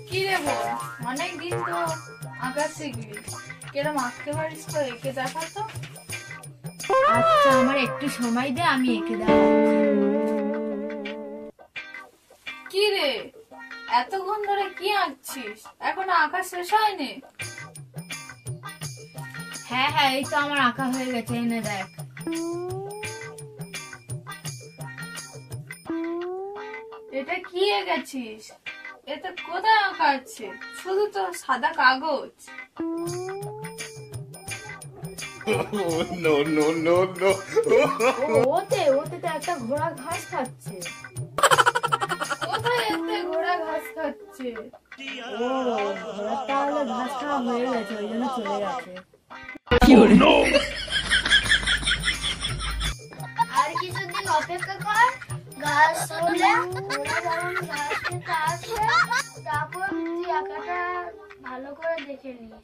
কি রে বোন, অনেকদিন তো আঁকা শিখবি, কিরম আঁকতে পারিস তো এঁকে দেখা তো। আচ্ছা, আমার একটু সময় দে, আমি এঁকে দেখাচ্ছি। কি রে, এতক্ষণ ধরে কি আঁকছিস? এখনো আঁকা শেষ হয়নি? হ্যাঁ হ্যাঁ, এই তো আমার আঁকা হয়ে গেছে, এনে দেখ। এটা কি এঁকেছিস? এটা কোথায় আঁকা আছে? শুধু তো সাদা কাগজ। No, no, no, no. ওতে ওতে তো একটা ঘোড়া ঘাস খাচ্ছে। কোথায় এতে ঘোড়া ঘাস খাচ্ছে? ও, ঘোড়া তাহলে ঘাস খাওয়া হয়ে গেছে, ওই জন্য চলে গেছে। আর কিছুদিন অপেক্ষা কর, ঘাস হলে ওরা যখন ঘাস খেতে আসবে তখন তুই আঁকাটা ভালো করে দেখে নিস।